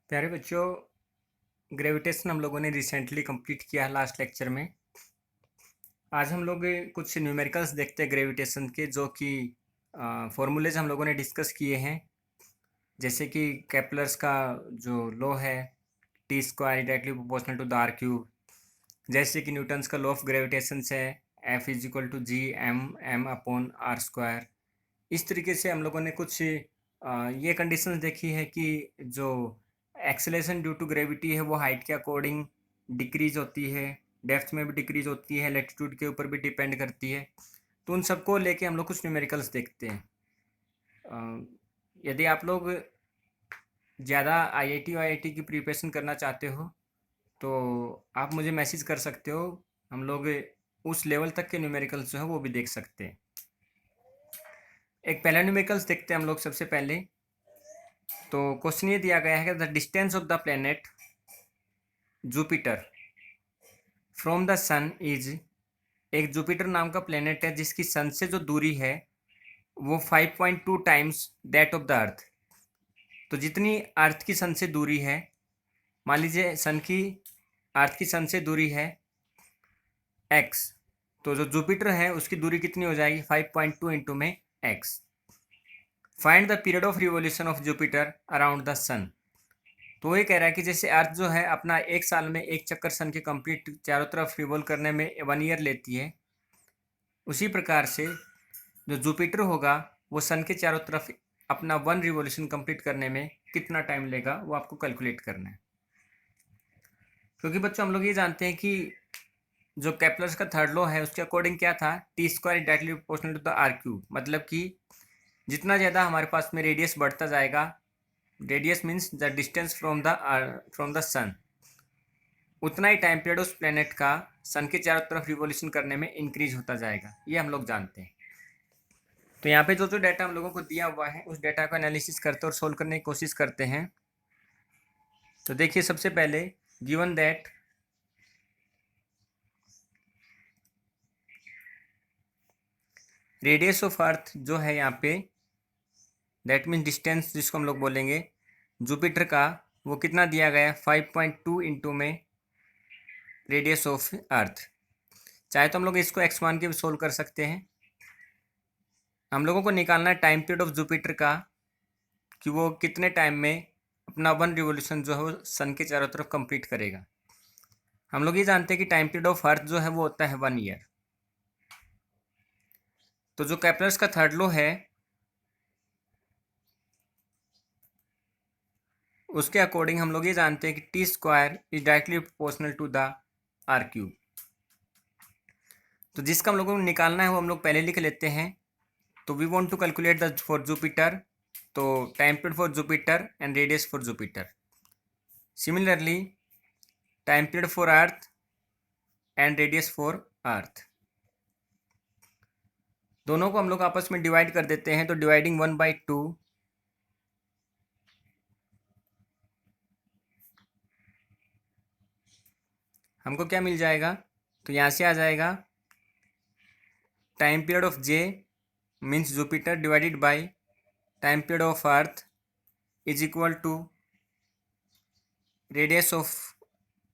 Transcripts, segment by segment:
प्यारे बच्चों, ग्रेविटेशन हम लोगों ने रिसेंटली कंप्लीट किया है लास्ट लेक्चर में। आज हम लोग कुछ न्यूमेरिकल्स देखते हैं ग्रेविटेशन के, जो कि फॉर्मूलेज हम लोगों ने डिस्कस किए हैं। जैसे कि केपलर्स का जो लॉ है, T square directly proportional to the R cube. जैसे कि न्यूटन्स का लॉ ऑफ ग्रेविटेशन है F is equal to G M M upon R square. इस तरीके से हम लोगों ने कुछ ये कंडीशंस देखी है कि जो एक्सेलेरेशन ड्यू टू ग्रेविटी है वो हाइट के अकॉर्डिंग डिक्रीज होती है, डेप्थ में भी डिक्रीज होती है, लैटिट्यूड के ऊपर भी डिपेंड करती है। तो उन सबको लेके हम लोग कुछ न्यूमेरिकल्स देखते हैं। यदि आप लोग ज़्यादा आईआईटी की प्रिपरेशन करना चाहते हो तो आप मुझे मैसेज कर सकते हो। हम लोग उस लेवल तक के न्यूमेरिकल्स जो है वो भी देख सकते हैं। एक पहला न्यूमेरिकल्स देखते हैं हम लोग सबसे पहले। तो क्वेश्चन ये दिया गया है कि the distance of the planet Jupiter from the sun is. एक जुपिटर नाम का प्लेनेट है जिसकी सन से जो दूरी है वो 5.2 टाइम्स दैट ऑफ द अर्थ। तो जितनी अर्थ की सन से दूरी है, मान लीजिए अर्थ की सन से दूरी है x, तो जो जुपिटर है उसकी दूरी कितनी हो जाएगी 5.2 इंटू में x। Find the period of revolution of Jupiter around the sun. तो ये कह रहा है कि जैसे अर्थ जो है अपना एक साल में एक चक्कर सन के कंप्लीट चारों तरफ रिवॉल्व करने में 1 ईयर लेती है, उसी प्रकार से जो जुपिटर होगा वो सन के चारों तरफ अपना 1 रिवॉल्यूशन कंप्लीट करने में कितना टाइम लेगा वो आपको कैलकुलेट करना है। क्योंकि बच्चों हम लोग ये जानते हैं कि जो केपलर्स का थर्ड लॉ है उसके अकॉर्डिंग क्या था, T square directly proportional to the R cube. मतलब कि जितना ज़्यादा हमारे पास में रेडियस बढ़ता जाएगा, radius means the distance from the sun, उतना ही टाइम पीरियड उस प्लेनेट का सन के चारों तरफ रिवॉल्यूशन करने में इंक्रीज होता जाएगा। ये हम लोग जानते हैं। तो यहाँ पे जो जो डाटा हम लोगों को दिया हुआ है उस डाटा को एनालिसिस करते और सोल्व करने की कोशिश करते हैं। तो देखिए, सबसे पहले गिवन दैट रेडियस ऑफ अर्थ जो है यहाँ पे, दैट मीन्स डिस्टेंस जिसको हम लोग बोलेंगे जुपिटर का, वो कितना दिया गया है 5.2 इंटू में रेडियस ऑफ अर्थ। चाहे तो हम लोग इसको x मान के भी सोल्व कर सकते हैं। हम लोगों को निकालना है टाइम पीरियड ऑफ जुपिटर का, कि वो कितने टाइम में अपना 1 रिवोल्यूशन जो है वो सन के चारों तरफ कंप्लीट करेगा। हम लोग ये जानते हैं कि टाइम पीरियड ऑफ अर्थ जो है वो होता है 1 ईयर। तो जो केपलर्स का थर्ड लॉ है उसके अकॉर्डिंग हम लोग ये जानते हैं कि T square is directly proportional to the R cube. तो जिसका हम लोगों को निकालना है वो हम लोग पहले लिख लेते हैं। तो we want to calculate the for Jupiter, तो time period for Jupiter and radius for Jupiter. Similarly time period for Earth and radius for Earth, दोनों को हम लोग आपस में डिवाइड कर देते हैं। तो डिवाइडिंग 1/2, हमको क्या मिल जाएगा, तो यहाँ से आ जाएगा time period of J means Jupiter divided by time period of earth is equal to radius of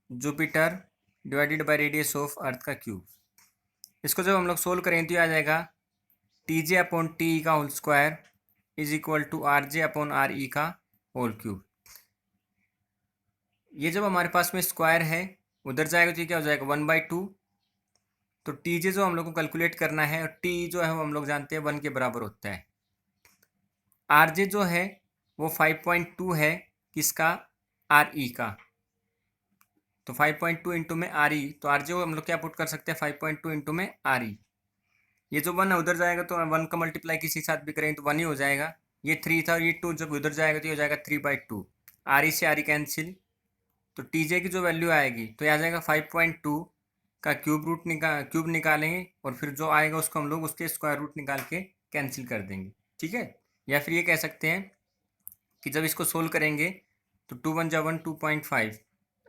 Jupiter divided by radius of earth का क्यूब। इसको जब हम लोग सोल्व करें तो ये आ जाएगा T J upon T E का whole square is equal to R J upon R E का होल क्यूब। ये जब हमारे पास में स्क्वायर है उधर जाएगा तो ये क्या हो जाएगा 1/2। तो टी जे जो हम लोग को कैलकुलेट करना है, और टी जो है वो हम लोग जानते हैं 1 के बराबर होता है। आर जे जो है वो 5.2 है, किसका, आर ई का। तो 5.2 इंटू में आर ई, तो आर जे हम लोग क्या पुट कर सकते हैं 5.2 इंटू में आर ई। ये जो 1 है उधर जाएगा तो 1 का मल्टीप्लाई किसी के साथ भी करेंगे तो 1 ही हो जाएगा। ये 3 था और ये 2 जब उधर जाएगा तो ये हो जाएगा 3/2। आर ई से आर ई कैंसिल, तो टी जे की जो वैल्यू आएगी तो ये आ जाएगा 5.2 का क्यूब निकालेंगे और फिर जो आएगा उसको हम लोग उसके स्क्वायर रूट निकाल के कैंसिल कर देंगे। ठीक है। या फिर ये कह सकते हैं कि जब इसको सोल्व करेंगे तो 2 1 जा 1 2.5,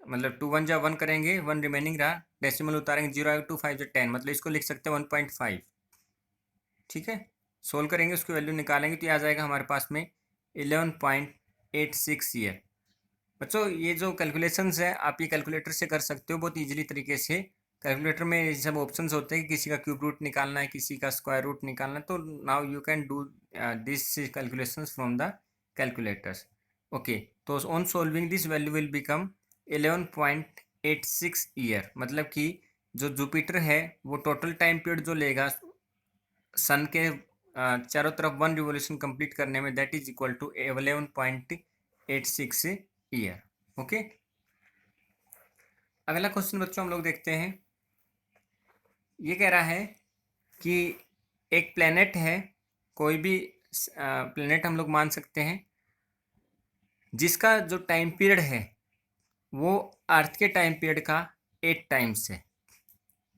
मतलब 2 1 जा 1 करेंगे, 1 रिमेनिंग रहा, डेसिमल उतारेंगे 0 आएगा, 2 5 जा 10, मतलब इसको लिख सकते हैं 1.5। ठीक है। सोल्व करेंगे उसकी वैल्यू निकालेंगे तो ये आ जाएगा हमारे पास में 11.86 ईयर। बच्चों ये जो कैलकुलेशंस है आप ये कैलकुलेटर से कर सकते हो बहुत इजीली तरीके से। कैलकुलेटर में ये सब ऑप्शंस होते हैं कि किसी का क्यूब रूट निकालना है, किसी का स्क्वायर रूट निकालना है, तो now you can do this calculations from the calculators. Okay, तो on solving this value will become 11.86 year. मतलब कि जो जुपिटर है वो टोटल टाइम पीरियड जो लेगा सन के चारों तरफ वन रिवोल्यूशन कंप्लीट करने में, that is equal to 11.86 year. Okay, अगला क्वेश्चन बच्चों हम लोग देखते हैं। ये कह रहा है कि एक प्लेनेट है, कोई भी प्लेनेट हम लोग मान सकते हैं, जिसका जो टाइम पीरियड है वो अर्थ के टाइम पीरियड का 8 टाइम्स है।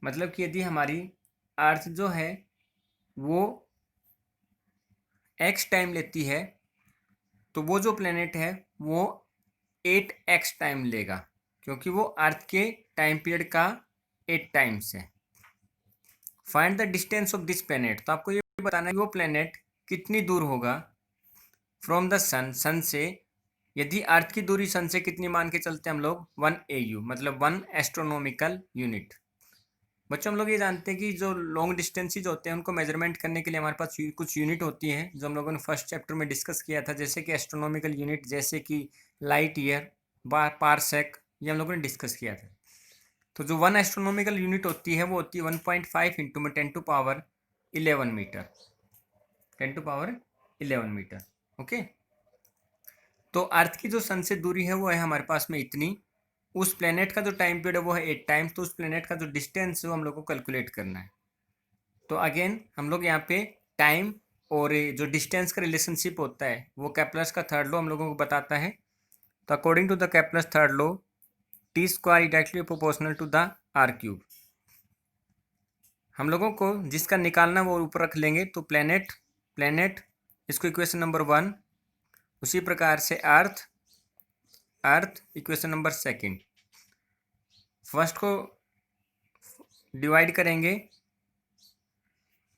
मतलब कि यदि हमारी अर्थ जो है वो x टाइम लेती है तो वो जो प्लेनेट है वो 8x टाइम लेगा, क्योंकि वो अर्थ के टाइम पीरियड का 8 टाइम्स है। Find the distance of this planet. तो आपको ये बताना है कि वो प्लेनेट कितनी दूर होगा फ्रॉम द सन, सन से। यदि अर्थ की दूरी सन से कितनी मान के चलते हैं हम लोग, 1 AU, मतलब 1 एस्ट्रोनॉमिकल यूनिट। बच्चों हम लोग ये जानते हैं कि जो लॉन्ग डिस्टेंसेज होते हैं उनको मेजरमेंट करने के लिए हमारे पास कुछ यूनिट होती हैं जो हम लोगों ने फर्स्ट चैप्टर में डिस्कस किया था, जैसे कि एस्ट्रोनॉमिकल यूनिट, जैसे कि लाइट ईयर, पारसेक, ये हम लोगों ने डिस्कस किया था। तो जो 1 एस्ट्रोनॉमिकल यूनिट होती है वो होती है 1.5 इंटू में 10⁻11 मीटर, 10⁻11 मीटर। ओके, तो अर्थ की जो सन से दूरी है वो है हमारे पास में इतनी। उस प्लेनेट का जो टाइम पीरियड है वो है 8 टाइम्स, तो उस प्लेनेट का जो डिस्टेंस है वो हम लोग को कैलकुलेट करना है। तो अगेन हम लोग यहाँ पे टाइम और जो डिस्टेंस का रिलेशनशिप होता है वो कैप्लर्स का थर्ड लॉ हम लोगों को बताता है। तो according to the Kepler's third law, T square directly proportional to the R cube. हम लोगों को जिसका निकालना वो ऊपर रख लेंगे, तो प्लेनेट, प्लेनेट इसको इक्वेशन नंबर 1, उसी प्रकार से earth, earth equation number second. First को डिवाइड करेंगे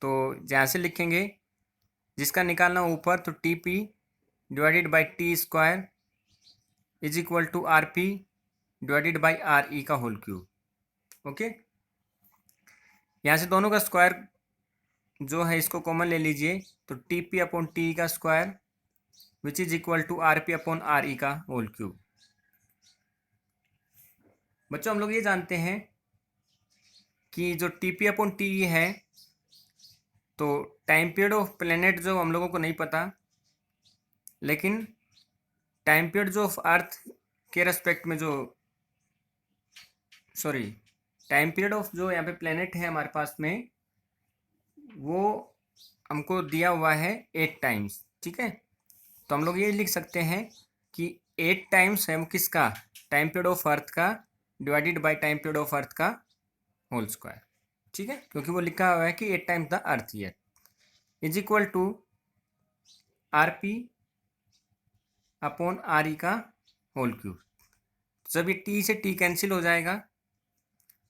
तो जहाँ से लिखेंगे जिसका निकालना ऊपर, तो T P divided by T square is equal to R P divided by R E का होल क्यूब। ओके, यहाँ से दोनों का स्क्वायर जो है इसको कॉमन ले लीजिए, तो टी पी अपॉन टी का square which is equal to R P upon R E का होल क्यूब। बच्चों हम लोग ये जानते हैं कि जो टी पी अपॉन टी है, तो टाइम पीरियड ऑफ प्लेनेट जो हम लोगों को नहीं पता, लेकिन टाइम पीरियड जो ऑफ अर्थ के रेस्पेक्ट में जो, सॉरी, टाइम पीरियड ऑफ जो यहाँ पे प्लेनेट है हमारे पास में वो हमको दिया हुआ है 8 टाइम्स। ठीक है, तो हम लोग ये लिख सकते हैं कि 8 टाइम्स है किसका, टाइम पीरियड ऑफ अर्थ का divided by time period of earth का होल स्क्वायर। ठीक है, क्योंकि वो लिखा हुआ है कि 8 times the earth year is equal to R P upon R E का होल क्यूब। जब ये टी से टी कैंसिल हो जाएगा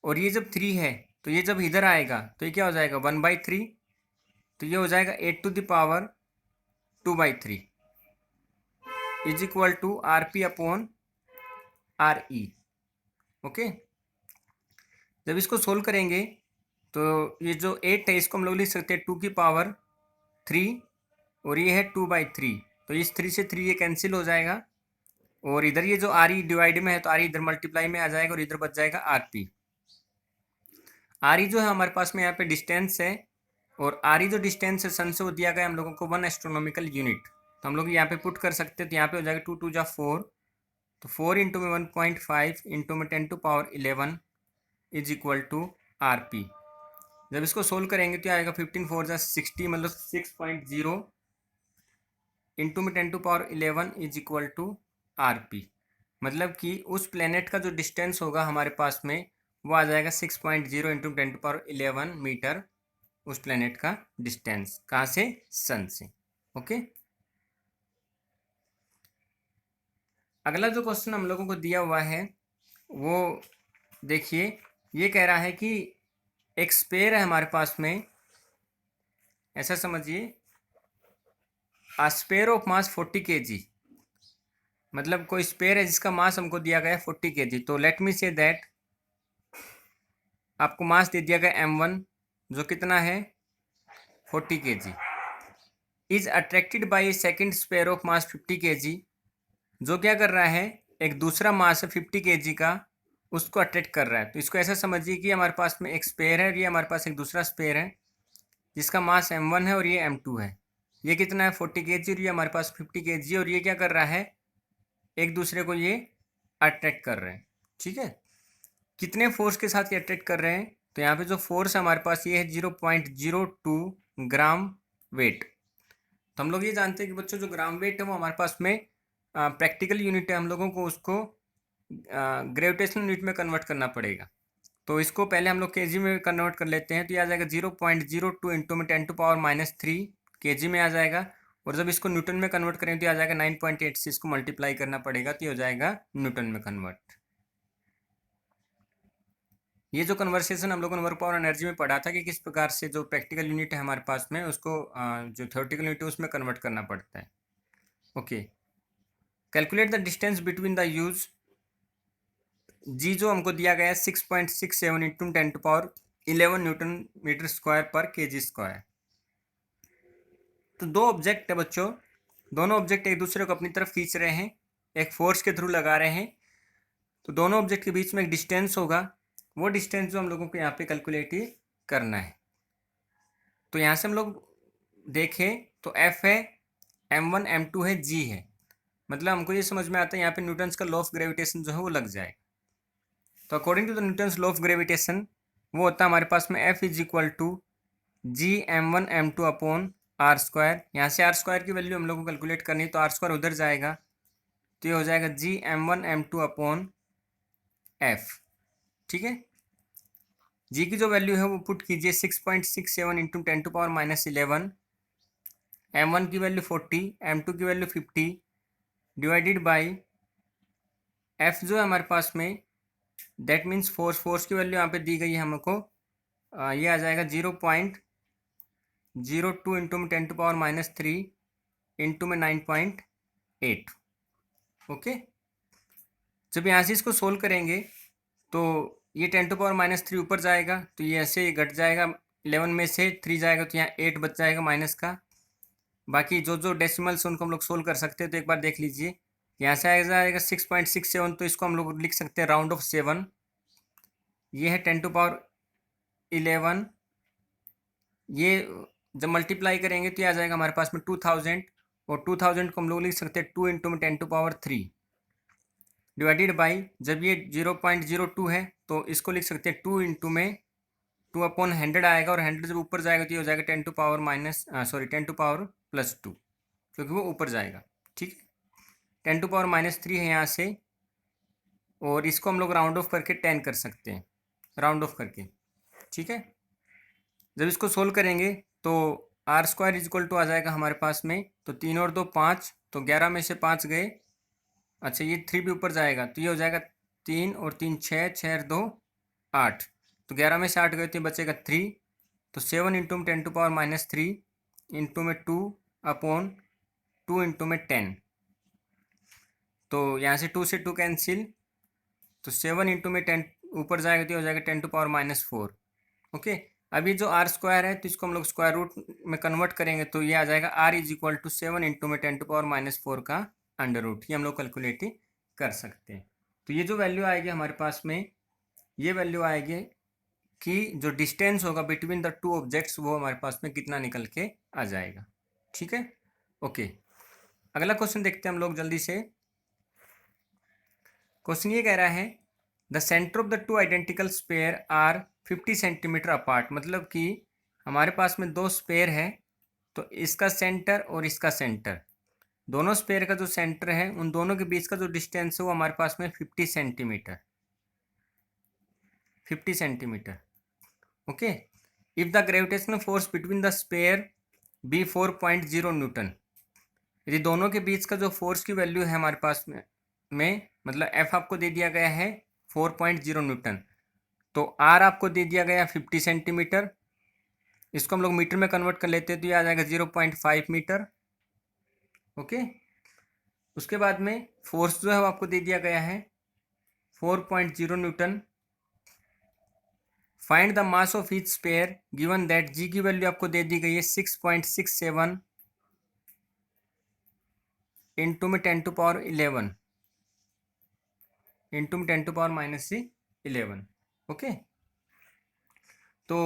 और ये जब 3 है तो ये जब इधर आएगा तो ये क्या हो जाएगा, 1/3, तो ये हो जाएगा 8 to the power 2/3 is equal to R P upon R E. Okay, जब इसको सोल्व करेंगे तो ये जो 8 है इसको हम लोग लिख सकते हैं 2 की पावर 3, और ये है 2/3, तो इस 3 से 3 ये कैंसिल हो जाएगा, और इधर ये जो आर ई डिवाइड में है तो आर ई इधर मल्टीप्लाई में आ जाएगा और इधर बच जाएगा आर पी। आर ई जो है हमारे पास में यहाँ पे डिस्टेंस है, और आर ई जो डिस्टेंस है सन से वो दिया गया हम लोगों को 1 एस्ट्रोनॉमिकल यूनिट। तो हम लोग यहाँ पे पुट कर सकते हैं, तो यहाँ पे हो जाएगा 2 × 2 = 4, तो 4 इंटू में 1.5 इंटू में 10⁻11 is equal to R P. जब इसको सोल्व करेंगे तो आएगा 15×4 = 60, मतलब 6.0 इंटू में 10⁻11 is equal to R P. मतलब कि उस प्लेनेट का जो डिस्टेंस होगा हमारे पास में वो आ जाएगा 6.0 इंटू 10⁻11 मीटर, उस प्लेनेट का डिस्टेंस कहाँ से, सन से। ओके, अगला जो क्वेश्चन हम लोगों को दिया हुआ है वो देखिए, ये कह रहा है कि एक स्पेयर है हमारे पास में, ऐसा समझिए, a spare of mass 40 kg मतलब कोई स्पेयर है जिसका मास हमको दिया गया है 40 kg, तो लेट मी से दैट आपको मास दे दिया गया m1 जो कितना है 40 kg, is attracted by A second sphere of mass 50 kg, जो क्या कर रहा है एक दूसरा मास है 50 kg का, उसको अट्रैक्ट कर रहा है। तो इसको ऐसा समझिए कि हमारे पास में एक स्पेयर है और ये हमारे पास एक दूसरा स्पेयर है जिसका मास m1 है और ये m2 है। ये कितना है 40 kg और ये हमारे पास 50 kg, और ये क्या कर रहा है एक दूसरे को ये अट्रैक्ट कर रहे हैं। ठीक है, कितने फोर्स के साथ ये अट्रैक्ट कर रहे हैं, तो यहाँ पे जो फोर्स है हमारे पास ये है 0.02 ग्राम वेट। तो हम लोग ये जानते हैं कि बच्चों जो ग्राम वेट है वो हमारे पास में प्रैक्टिकल यूनिट है, हम लोगों को उसको ग्रेविटेशनल यूनिट में कन्वर्ट करना पड़ेगा। तो इसको पहले हम लोग केजी में कन्वर्ट कर लेते हैं, तो ये आ जाएगा 0.02 इंटू में 10⁻³ केजी में आ जाएगा। और जब इसको न्यूटन में कन्वर्ट करें तो ये आ जाएगा 9.8 से इसको मल्टीप्लाई करना पड़ेगा, तो ये हो जाएगा न्यूटन में कन्वर्ट। ये जो कन्वर्सेशन हम लोगों ने वर्क पावर एनर्जी में पढ़ा था कि किस प्रकार से जो प्रैक्टिकल यूनिट है हमारे पास में उसको जो थ्योरेटिकल यूनिट है उसमें कन्वर्ट करना पड़ता है। Okay, calculate the distance between the use. G जो हमको दिया गया है 6.67 इंटू 10⁻11 न्यूटन मीटर स्क्वायर पर केजी स्क्वायर। तो दो ऑब्जेक्ट है बच्चों, दोनों ऑब्जेक्ट एक दूसरे को अपनी तरफ खींच रहे हैं, एक फोर्स के थ्रू लगा रहे हैं। तो दोनों ऑब्जेक्ट के बीच में एक डिस्टेंस होगा, वो डिस्टेंस जो हम लोगों को यहाँ पे कैलकुलेट ही करना है। तो यहाँ से हम लोग देखें तो F है, m1 m2 है, G है, मतलब हमको ये समझ में आता है यहाँ पे न्यूटन्स का लॉ ऑफ ग्रेविटेशन जो है वो लग जाए। तो according to the Newton's law of gravitation वो होता है हमारे पास में F is equal to G m1 m2 upon R square. यहाँ से आर स्क्वायर की वैल्यू हम लोग को कैलकुलेट करनी है, तो आर स्क्वायर उधर जाएगा, तो ये हो जाएगा जी m1 m2 अपॉन F। ठीक है, जी की जो वैल्यू है वो पुट कीजिए 6.67 इंटू 10⁻11, m1 की वैल्यू 40, m2 की वैल्यू 50 डिवाइडेड बाई f जो है हमारे पास में, दैट मीन्स फोर्स की वैल्यू यहाँ पे दी गई है हमको, ये आ जाएगा 0.02 इंटू में 10⁻³ इंटू में 9.8। ओके, जब यहाँ से इसको सोल्व करेंगे तो ये 10⁻³ ऊपर जाएगा, तो ये ऐसे ही घट जाएगा, 11 में से 3 जाएगा तो यहाँ 8 बच जाएगा माइनस का। बाकी जो जो डेसिमल्स उनको हम लोग सोल्व कर सकते हैं, तो एक बार देख लीजिए। यहाँ से आ जाएगा 6.67, तो इसको हम लोग लिख सकते हैं राउंड ऑफ 7। ये है 10⁻11, ये जब मल्टीप्लाई करेंगे तो ये आ जाएगा हमारे पास में 2000, और 2000 को हम लोग लिख सकते हैं 2 इंटू में 10⁻³ डिवाइडेड बाई, जब ये 0.02 है तो इसको लिख सकते हैं 2 इंटू में 2 अपॉन 100 आएगा, और 100 जब ऊपर जाएगा तो ये हो जाएगा 10⁻+2, क्योंकि वो ऊपर जाएगा। ठीक है, 10⁻³ है यहाँ से, और इसको हम लोग राउंड ऑफ करके 10 कर सकते हैं, राउंड ऑफ करके। ठीक है, जब इसको सोल्व करेंगे तो R square is equal to आ जाएगा हमारे पास में, तो 3 और 2 5, तो 11 में से 5 गए। अच्छा, ये 3 भी ऊपर जाएगा, तो ये हो जाएगा 3 और 3 6, 6 और 2 8, तो 11 में से 8 गए तो ये बचेगा 3, तो 7 इंटू में 10⁻³ इंटू में 2 अपॉन 2 इंटू में 10, तो यहाँ से 2 से 2 कैंसिल, तो 7 इंटू में 10 ऊपर जाएगा तो ये हो जाएगा 10⁻⁴। ओके, अभी जो आर स्क्वायर है तो इसको हम लोग स्क्वायर रूट में कन्वर्ट करेंगे, तो ये आ जाएगा R is equal to 7 into में 10⁻⁴ का अंडर रूट, ये हम लोग कैलकुलेट ही कर सकते हैं। तो ये जो वैल्यू आएगी हमारे पास में, ये वैल्यू आएगी कि जो डिस्टेंस होगा बिटवीन द टू ऑब्जेक्ट्स वो हमारे पास में कितना निकल के आ जाएगा। ठीक है, ओके, अगला क्वेश्चन देखते हैं हम लोग जल्दी से। क्वेश्चन ये कह रहा है the centre of the two identical sphere are 50 centimetre apart, मतलब कि हमारे पास में दो स्पेयर है, तो इसका सेंटर और इसका सेंटर, दोनों स्पेयर का जो सेंटर है उन दोनों के बीच का जो डिस्टेंस है वो हमारे पास में 50 centimetre, 50 centimetre. Okay, if the gravitational force between the sphere be 4.0 newton, यदि दोनों के बीच का जो फोर्स की वैल्यू है हमारे पास में मतलब एफ आपको दे दिया गया है 4.0 न्यूटन, तो आर आपको दे दिया गया 50 सेंटीमीटर, इसको हम लोग मीटर में कन्वर्ट कर लेते हैं तो ये आ जाएगा 0.5 मीटर। ओके, उसके बाद में फोर्स जो है वो आपको दे दिया गया है 4.0 newton. Find the mass of each sphere given that G की वैल्यू आपको दे दी गई है 6.67 इंटू में 10⁻11 इंटू में 10⁻−11। ओके, तो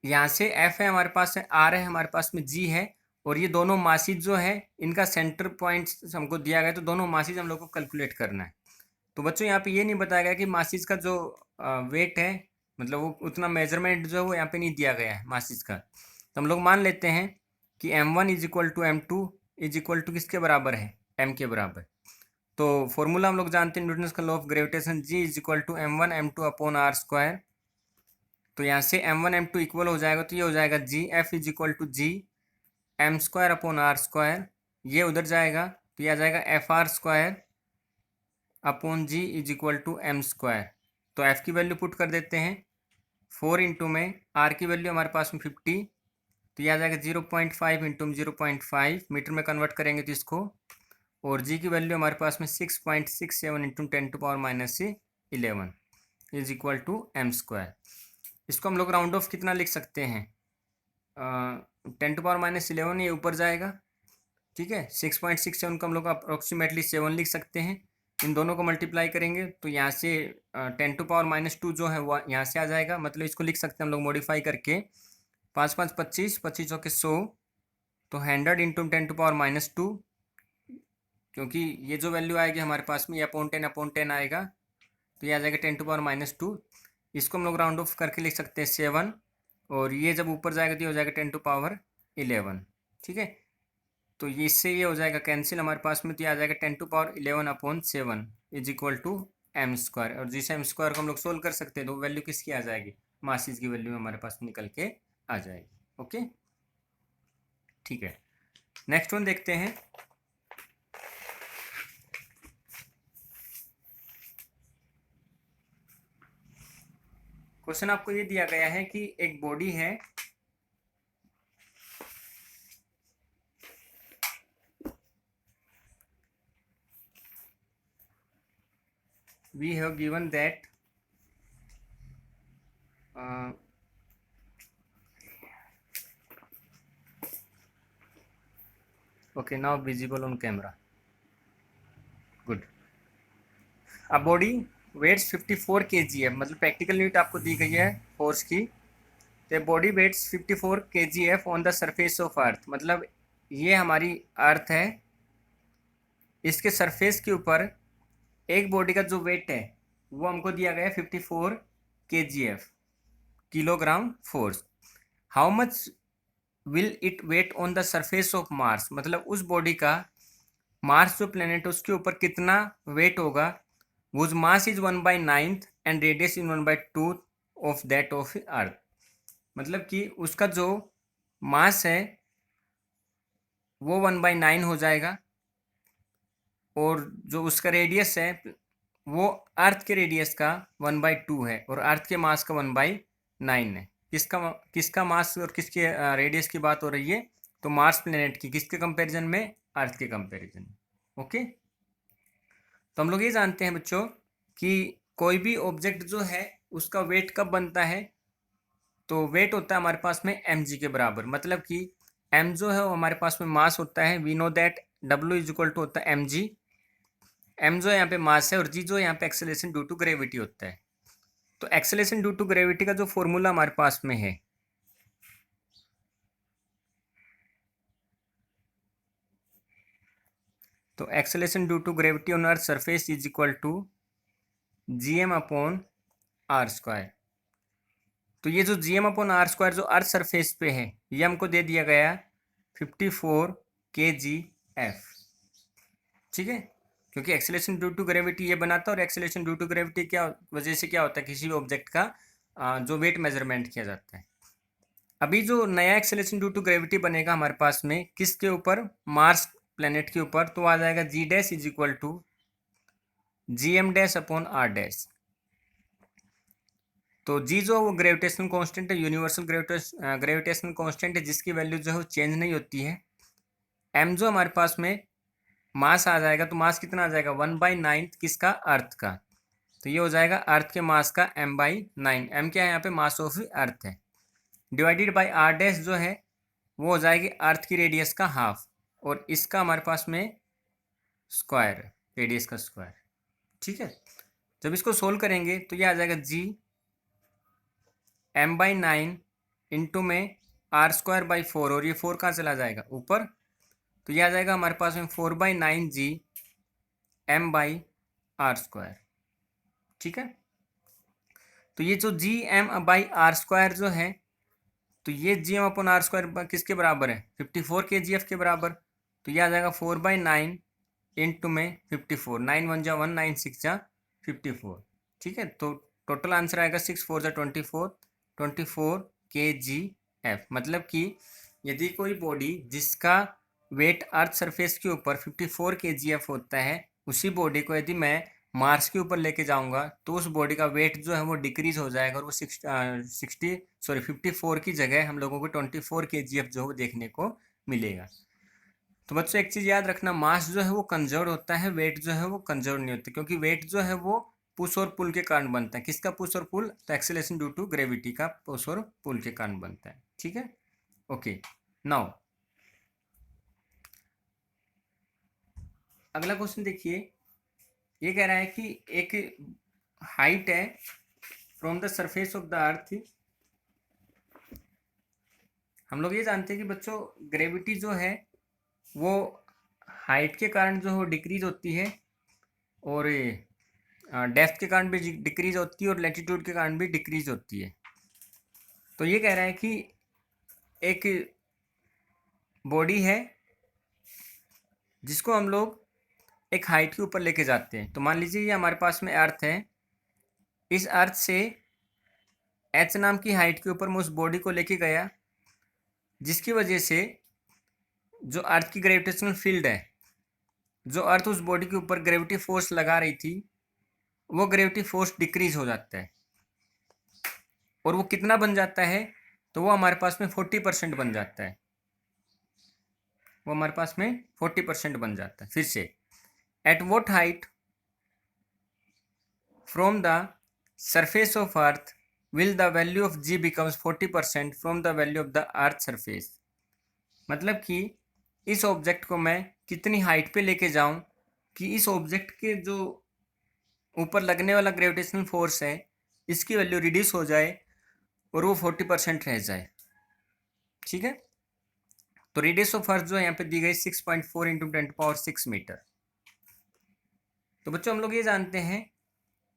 यहाँ से एफ है हमारे पास, है आर है हमारे पास में, जी है, और ये दोनों मासिज जो है इनका सेंटर पॉइंट्स हमको दिया गया है, तो दोनों मासिज हम लोग को कैलकुलेट करना है। तो बच्चों यहाँ पे ये नहीं बताया गया कि मासिज का जो वेट है, मतलब वो उतना मेजरमेंट जो है वो यहाँ पे नहीं दिया गया है मासिज का। तो हम लोग मान लेते हैं कि m1 is equal to m2 is equal to किसके बराबर है, m के बराबर। तो फॉर्मूला हम लोग जानते हैं न्यूटन का law of gravitation, g is equal to m1 m2 upon r square. तो यहाँ से m1 m2 इक्वल हो जाएगा, तो ये हो जाएगा g f is equal to G m square upon r square. ये उधर जाएगा तो ये आ जाएगा F R square upon G is equal to M square. तो एफ की वैल्यू पुट कर देते हैं 4 इंटू में आर की वैल्यू हमारे पास में 50, तो ये आ जाएगा 0.5 इंटू में 0.5 मीटर में कन्वर्ट करेंगे तो इसको, और जी की वैल्यू हमारे पास में 6.67 into 10⁻11 is equal to M square. इसको हम लोग राउंड ऑफ कितना लिख सकते हैं, 10⁻11 ये ऊपर जाएगा, ठीक है। 6.67 को हम लोग अप्रोक्सीमेटली 7 लिख सकते हैं। इन दोनों को मल्टीप्लाई करेंगे तो यहाँ से 10⁻2 जो है वो यहाँ से आ जाएगा, मतलब इसको लिख सकते हैं हम लोग मॉडिफाई करके 5 5 25 25 चौके 100, तो 100 इंटू 10⁻2, क्योंकि ये जो वैल्यू आएगी हमारे पास में ये अपॉन 10 आएगा, तो ये आ जाएगा 10⁻2। इसको हम लोग राउंड ऑफ करके लिख सकते हैं 7, और ये जब ऊपर जाएगा तो ये हो जाएगा 10⁻11, ठीक है। तो ये इससे ये हो जाएगा कैंसिल हमारे पास में, तो ये आ जाएगा 10⁻11 upon 7 is equal to M square. और जिस एम स्क्वायर को हम लोग सोल्व कर सकते हैं तो वैल्यू किसकी आ जाएगी, मासिस की वैल्यू हमारे पास निकल के आ जाएगी। ओके, ठीक है। नेक्स्ट वन देखते हैं। क्वेश्चन आपको ये दिया गया है कि एक बॉडी है, we have given that okay, now visible on camera, good। a body weighs 54 kg है, मतलब प्रैक्टिकल यूनिट आपको दी गई है फोर्स की। तो body weighs 54 kgf on the surface of earth, मतलब ये हमारी अर्थ है, इसके सरफेस के ऊपर एक बॉडी का जो वेट है वो हमको दिया गया है 54 kgf, kilogram force. How much will it weigh on the surface of Mars, मतलब उस बॉडी का मार्स जो प्लेनेट है उसके ऊपर कितना वेट होगा। Was mass is 1/9 and radius is 1/2 of that of earth, मतलब कि उसका जो मास है वो 1/9 हो जाएगा, और जो उसका रेडियस है वो अर्थ के रेडियस का 1/2 है, और अर्थ के मास का 1/9 है। किसका किसका मास और किसके रेडियस की बात हो रही है, तो मार्स प्लेनेट की, किसके कंपैरिजन में, अर्थ के कंपैरिजन में। ओके, तो हम लोग ये जानते हैं बच्चों कि कोई भी ऑब्जेक्ट जो है उसका वेट कब बनता है, तो वेट होता है हमारे पास में mg के बराबर, मतलब कि m जो है वो हमारे पास में मास होता है। We know that w is equal to होता है mg, m जो है यहाँ पे मास है, और g जो है यहाँ पे एक्सेलरेशन ड्यू टू ग्रेविटी होता है। तो एक्सेलरेशन ड्यू टू ग्रेविटी का जो फॉर्मूला हमारे पास में है, तो acceleration due to gravity on earth surface is equal to gm upon R square. तो ये जो gm अपॉन आर स्क्वायर जो अर्थ सरफेस पे है ये हमको दे दिया गया 54 kgf, ठीक है। क्योंकि एक्सेलरेशन ड्यू टू ग्रेविटी ये बनाता है, और एक्सेलरेशन ड्यू टू ग्रेविटी क्या वजह से क्या होता है, किसी भी ऑब्जेक्ट का जो वेट मेजरमेंट किया जाता है। अभी जो नया एक्सेलरेशन ड्यू टू ग्रेविटी बनेगा हमारे पास में किसके ऊपर, मार्स प्लेनेट के ऊपर, तो आ जाएगा G dash is equal to G M dash upon R dash. तो जी जो वो ग्रेविटेशनल कांस्टेंट है, यूनिवर्सल ग्रेविटेशनल कांस्टेंट है, जिसकी वैल्यू जो है वो चेंज नहीं होती है। एम जो हमारे पास में मास आ जाएगा, तो मास कितना आ जाएगा 1/9 किसका, अर्थ का। तो ये हो जाएगा अर्थ के मास का m/9। m क्या है यहाँ पे, मास ऑफ अर्थ है, डिवाइडेड बाई r डैश जो है वो हो जाएगी अर्थ की रेडियस का हाफ, और इसका हमारे पास में स्क्वायर, रेडियस का स्क्वायर। ठीक है, जब इसको सोल्व करेंगे तो ये आ जाएगा g m/9 इंटू में r²/4, और ये 4 कहाँ चला जाएगा ऊपर, तो ये आ जाएगा हमारे पास में 4/9g m/r²। ठीक है, तो ये जो g m/r² जो है, तो ये gm/r² किसके बराबर है, 54 kgf के बराबर। तो ये आ जाएगा 4/9 इंटू में 54, 9 1 जा 1, 9 6 जा 54। ठीक है, तो टोटल आंसर आएगा 6 4 जा 24 kgf। मतलब कि यदि कोई बॉडी जिसका वेट अर्थ सरफेस के ऊपर 54 kgf होता है, उसी बॉडी को यदि मैं मार्स के ऊपर लेके जाऊंगा तो उस बॉडी का वेट जो है वो डिक्रीज हो जाएगा, और वो 54 की जगह हम लोगों को 24 kgf जो है वो देखने को मिलेगा। तो बच्चों एक चीज़ याद रखना, मास जो है वो कंजर्व होता है, वेट जो है वो कंजर्व नहीं होता, क्योंकि वेट जो है वो पुश और पुल के कारण बनता है। किसका पुश और पुल, तो एक्सेलरेशन ड्यू टू ग्रेविटी का पुश और पुल के कारण बनता है। ठीक है, ओके। नाउ अगला क्वेश्चन देखिए, ये कह रहा है कि एक हाइट है from the surface of the अर्थ। हम लोग ये जानते हैं कि बच्चों ग्रेविटी जो है वो हाइट के कारण जो है डिक्रीज होती है, और डेप्थ के कारण भी डिक्रीज होती है, और लैटिट्यूड के कारण भी डिक्रीज होती है। तो ये कह रहा है कि एक बॉडी है जिसको हम लोग एक हाइट के ऊपर लेके जाते हैं। तो मान लीजिए ये हमारे पास में अर्थ है, इस अर्थ से एच नाम की हाइट के ऊपर मैं उस बॉडी को लेके गया, जिसकी वजह से जो अर्थ की ग्रेविटेशनल फील्ड है, जो अर्थ उस बॉडी के ऊपर ग्रेविटी फोर्स लगा रही थी, वो ग्रेविटी फोर्स डिक्रीज हो जाता है। और वो कितना बन जाता है, तो वो हमारे पास में 40% बन जाता है। वो हमारे पास में 40% बन जाता है। फिर से, at what height from the surface of earth will the value of G becomes 40% from the value of the earth surface. मतलब कि इस ऑब्जेक्ट को मैं कितनी हाइट पे लेके जाऊं कि इस ऑब्जेक्ट के जो ऊपर लगने वाला ग्रेविटेशनल फोर्स है, इसकी वैल्यू रिड्यूस हो जाए और वो 40% रह जाए। ठीक है, तो रेडियस ऑफ अर्थ जो है यहाँ पे दी गई 6.4 इंटू 10⁻6 मीटर। तो बच्चों हम लोग ये जानते हैं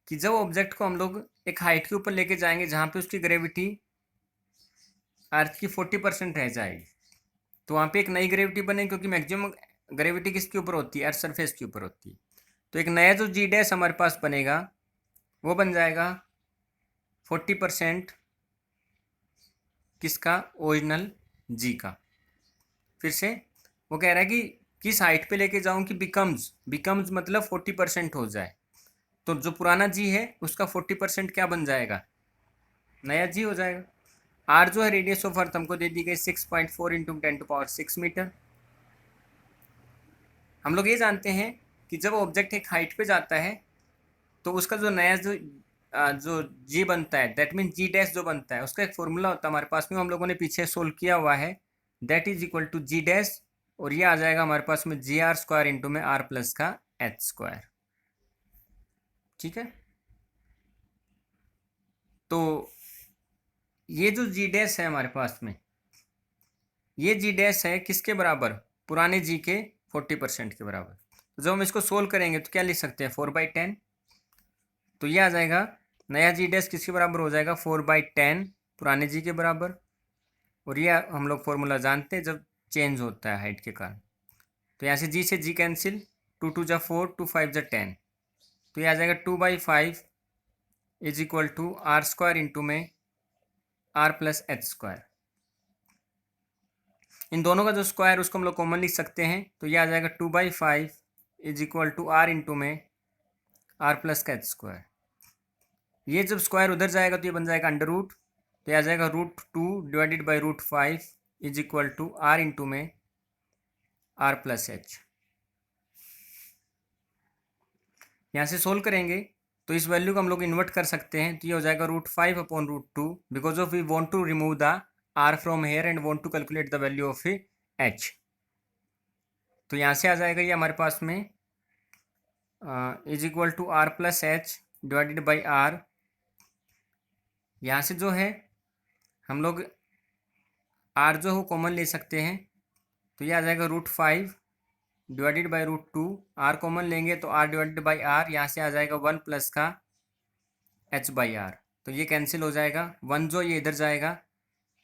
कि जब ऑब्जेक्ट को हम लोग एक हाइट के ऊपर लेके जाएंगे जहाँ पे उसकी ग्रेविटी अर्थ की 40% रह जाएगी, तो वहाँ पे एक नई ग्रेविटी बनेगी, क्योंकि मैक्सिमम ग्रेविटी किसके ऊपर होती है, अर्थ सरफेस के ऊपर होती है। तो एक नया जो जी डैश हमारे पास बनेगा वो बन जाएगा 40% किसका, ओरिजिनल जी का। फिर से वो कह रहा है कि किस हाइट पे लेके जाऊं कि बिकम्स मतलब 40% हो जाए। तो जो पुराना जी है उसका 40% क्या बन जाएगा, नया जी हो जाएगा। आर जो है रेडियस ऑफ अर्थ हमको दे दी गई 6.4 इंटू 10⁻6 मीटर। हम लोग ये जानते हैं कि जब ऑब्जेक्ट एक हाइट पे जाता है तो उसका जो नया जो जी बनता है, दैट मीन जी डैश जो बनता है, उसका एक फॉर्मूला होता है हमारे पास में, हम लोगों ने पीछे सोल्व किया हुआ है। That is equal to G dash, और ये आ जाएगा हमारे पास में GR² इंटू में R प्लस का H²। ठीक है, तो ये जो जी डैश है हमारे पास में, ये जी डैश है किसके बराबर, पुराने जी के 40% के बराबर। तो जब हम इसको सोल्व करेंगे तो क्या लिख सकते हैं, 4/10। तो ये आ जाएगा नया जी डैश किसके बराबर हो जाएगा, 4/10 पुराने जी के बराबर। और ये हम लोग फॉर्मूला जानते हैं जब चेंज होता है हाइट के कारण। तो यहाँ से जी से जी कैंसिल, 2 2 जा 4, 2 5 जा 10। तो ये आ जाएगा 2/5 is equal to R² into में R प्लस H²। इन दोनों का जो स्क्वायर उसको हम लोग कॉमन लिख सकते हैं। तो ये आ जाएगा 2/5 is equal to R into में R प्लस का H²। ये जब स्क्वायर उधर जाएगा तो ये बन जाएगा अंडर रूट, तो ये आ जाएगा √2 divided by √5 is equal to R into में R प्लस H। यहाँ से सोल्व करेंगे तो इस वैल्यू को हम लोग इन्वर्ट कर सकते हैं, तो ये हो जाएगा √5/√2 because of we want to remove the r from here and want to calculate the value of h। तो यहाँ से आ जाएगा ये हमारे पास में is equal to r plus H divided by r। यहाँ से जो है हम लोग r जो हो कॉमन ले सकते हैं, तो ये आ जाएगा √5 डिवाइडेड बाई √2। r कॉमन लेंगे तो r डिवाइडेड बाई r, यहाँ से आ जाएगा 1 प्लस का h बाई r। तो ये कैंसिल हो जाएगा, 1 जो ये इधर जाएगा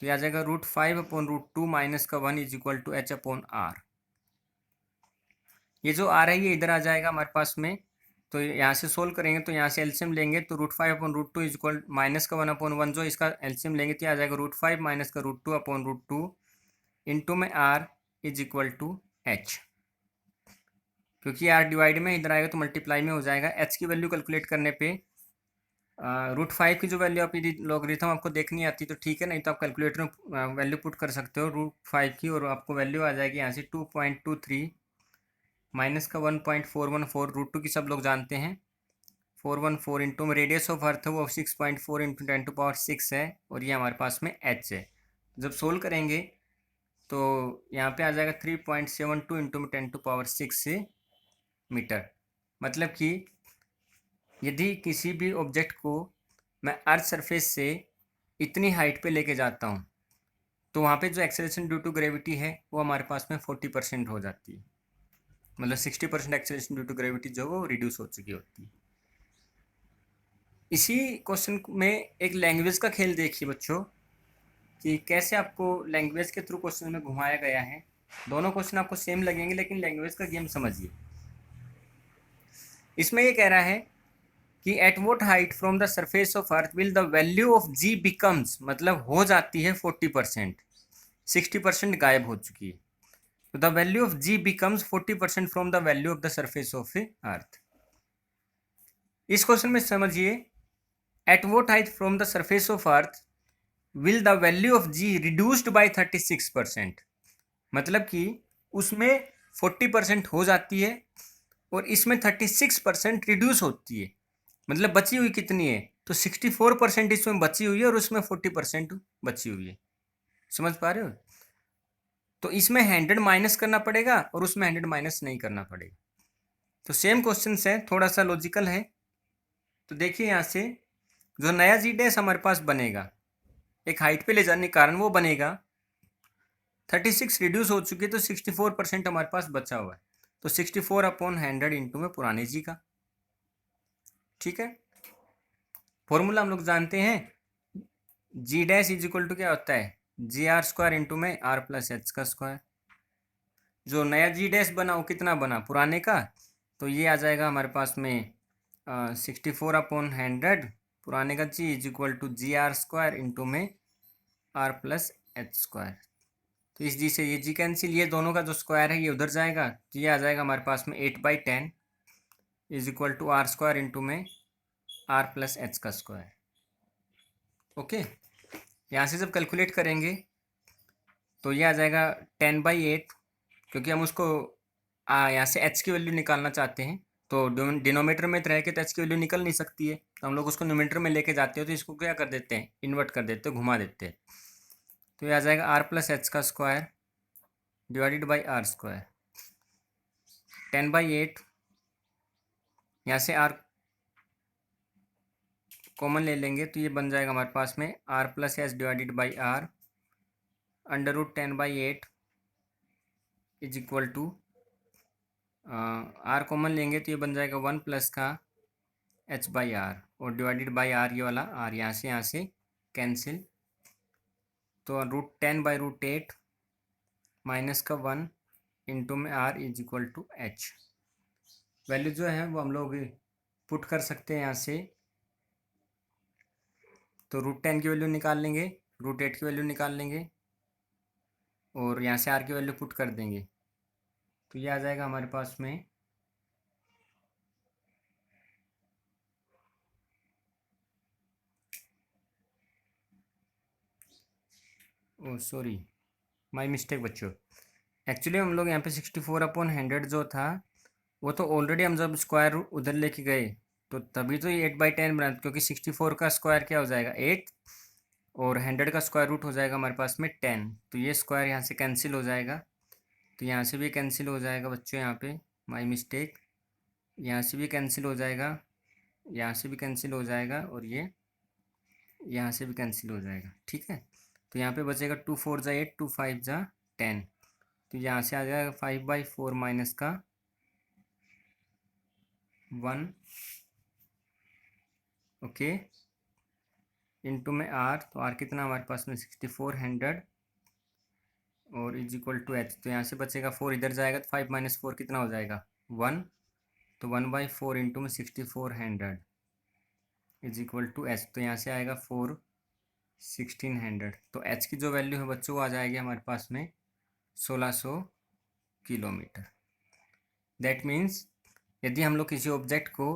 तो ये आ जाएगा √5/√2 माइनस का 1 इज इक्वल टू h/r। ये जो r है ये इधर आ जाएगा हमारे पास में, तो यहाँ से सोल्व करेंगे तो यहाँ से एलसीएम लेंगे तो √5/√2 इज इक्वल माइनस का 1/1, जो इसका एलसीएम लेंगे तो आ जाएगा √5 माइनस का √2/√2 इंटू में r is equal to h। क्योंकि r डिवाइड में इधर आएगा तो मल्टीप्लाई में हो जाएगा। h की वैल्यू कैलकुलेट करने पे √5 की जो वैल्यू आप यदि लॉगरिथम आपको देखनी आती तो ठीक है, नहीं तो आप कैलकुलेटर में वैल्यू पुट कर सकते हो √5 की, और आपको वैल्यू आ जाएगी यहाँ से 2.23 माइनस का 1.414। √2 की सब लोग जानते हैं 414 इंटू में रेडियस ऑफ अर्थ है वो 6.4 इंटू 10⁻6 है, और ये हमारे पास में h है। जब सोल्व करेंगे तो यहाँ पे आ जाएगा 3.72 इंटू में 10⁻6 मीटर। मतलब कि यदि किसी भी ऑब्जेक्ट को मैं अर्थ सरफेस से इतनी हाइट पे लेके जाता हूँ तो वहाँ पे जो एक्सेलरेशन ड्यू टू ग्रेविटी है वो हमारे पास में 40% हो जाती है, मतलब 60% एक्सेलरेशन ड्यू टू ग्रेविटी जो वो रिड्यूस हो चुकी होती है। इसी क्वेश्चन में एक लैंग्वेज का खेल देखिए बच्चों कि कैसे आपको लैंग्वेज के थ्रू क्वेश्चन में घुमाया गया है। दोनों क्वेश्चन आपको सेम लगेंगे लेकिन लैंग्वेज का गेम समझिए। इसमें ये कह रहा है कि at what height from the surface of earth will the value of G becomes, मतलब हो जाती है 40%, 60% गायब हो चुकी है, तो the value of G becomes 40% from the value of the surface of earth. इस क्वेश्चन में समझिए, at what height from the surface of earth will the value of G reduced by 36%, मतलब कि उसमें 40% हो जाती है और इसमें 36% रिड्यूस होती है, मतलब बची हुई कितनी है, तो 64% इसमें बची हुई है और उसमें 40% बची हुई है। समझ पा रहे हो? तो इसमें 100 माइनस करना पड़ेगा और उसमें 100 माइनस नहीं करना पड़ेगा। तो सेम क्वेश्चन है, थोड़ा सा लॉजिकल है। तो देखिए यहाँ से जो नया जी डैश हमारे पास बनेगा एक हाइट पे ले जाने के कारण वो बनेगा 36 रिड्यूस हो चुकी है तो 64% हमारे पास बचा हुआ है, तो 64/100 इंटू में पुराने जी का। ठीक है, फॉर्मूला हम लोग जानते हैं, जी डैश इज इक्वल टू क्या होता है, GR² इंटू में R प्लस एच का स्क्वायर। जो नया जी डैश बना वो कितना बना पुराने का, तो ये आ जाएगा हमारे पास में 64/100 पुराने का G is equal to GR² into में R प्लस एच स्क्वायर। तो इस जी से ये जी कैंसिल, ये दोनों का जो स्क्वायर है ये उधर जाएगा, तो ये आ जाएगा हमारे पास में 8/10 is equal to R² into में R प्लस एच का स्क्वायर। ओके, यहाँ से जब कैलकुलेट करेंगे तो ये आ जाएगा 10/8, क्योंकि हम उसको यहाँ से h की वैल्यू निकालना चाहते हैं, तो डिनोमीटर में रह के तो h की वैल्यू निकल नहीं सकती है, तो हम लोग उसको न्यूमरेटर में लेके जाते हो तो इसको क्या कर देते हैं, इन्वर्ट कर देते हैं, घुमा देते हैं। तो ये आ जाएगा R प्लस एच का स्क्वायर डिवाइडेड बाई R²। 10/8 यहाँ से R कॉमन ले लेंगे तो ये बन जाएगा हमारे पास में R plus H divided by R √10/8 is equal to R common लेंगे तो ये बन जाएगा 1 प्लस का h/r और डिवाइडेड बाई r, ये वाला r यहाँ से कैंसिल, तो √10/√8 माइनस का 1 इंटू में r is equal to h। Value जो है वो हम लोग पुट कर सकते हैं यहाँ से, तो √10 की वैल्यू निकाल लेंगे, √8 की वैल्यू निकाल लेंगे और यहाँ से r की वैल्यू पुट कर देंगे, तो ये आ जाएगा हमारे पास में सॉरी माय मिस्टेक बच्चों, एक्चुअली हम लोग यहाँ पे 64/100 जो था वो तो ऑलरेडी हम जब स्क्वायर उधर लेके गए तो तभी तो ये 8/10 बना, क्योंकि 64 का स्क्वायर क्या हो जाएगा 8, और 100 का स्क्वायर रूट हो जाएगा हमारे पास में 10। तो ये स्क्वायर यहाँ से कैंसिल हो जाएगा, तो यहाँ से भी कैंसिल हो जाएगा बच्चों, यहाँ पे माय मिस्टेक, यहाँ से भी कैंसिल हो जाएगा, यहाँ से भी कैंसिल हो जाएगा, और ये यहाँ से भी कैंसिल हो जाएगा। ठीक है, तो यहाँ पे बचेगा 2 4 = 8, 2 5 = 10। तो यहाँ से आ जाएगा 5/4 माइनस का 1, ओके, इनटू में आर, तो आर कितना हमारे पास में 64 100, और इज इक्वल टू एच। तो यहाँ से बचेगा 4, इधर जाएगा तो 5 - 4 कितना हो जाएगा 1, तो 1/4 इंटू में 64 100 इज इक्वल टू एच। तो यहाँ से आएगा 4 1600। तो एच की जो वैल्यू है बच्चों वो आ जाएगी हमारे पास में 1600 किलोमीटर। दैट मीन्स यदि हम लोग किसी ऑब्जेक्ट को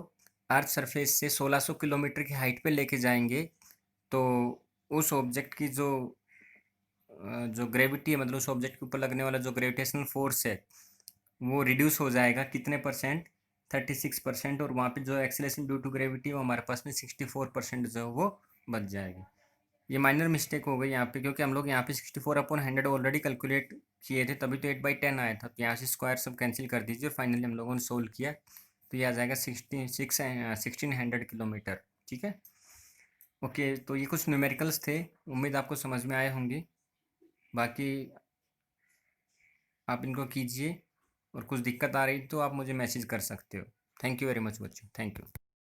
अर्थ सरफेस से 1600 किलोमीटर की हाइट पे लेके जाएंगे तो उस ऑब्जेक्ट की जो ग्रेविटी है, मतलब उस ऑब्जेक्ट के ऊपर लगने वाला जो ग्रेविटेशनल फोर्स है वो रिड्यूस हो जाएगा कितने परसेंट, 36%, और वहाँ पे जो एक्सेलरेशन ड्यू टू ग्रेविटी है वो हमारे पास में 64% जो है वो बच जाएगा। ये माइनर मिस्टेक हो गई यहाँ पे, क्योंकि हम लोग यहाँ पे 64/100 ऑलरेडी कैलकुलेट किए थे, तभी तो 8/10 आया था। तो यहाँ से स्क्वायर सब कैंसिल कर दीजिए, और फाइनली हम लोगों ने सोल्व किया, तो ये आ जाएगा 1600 किलोमीटर। ठीक है, ओके। तो ये कुछ न्यूमेरिकल्स थे, उम्मीद आपको समझ में आए होंगे। बाकी आप इनको कीजिए, और कुछ दिक्कत आ रही तो आप मुझे मैसेज कर सकते हो। थैंक यू वेरी मच बच्चों, थैंक यू।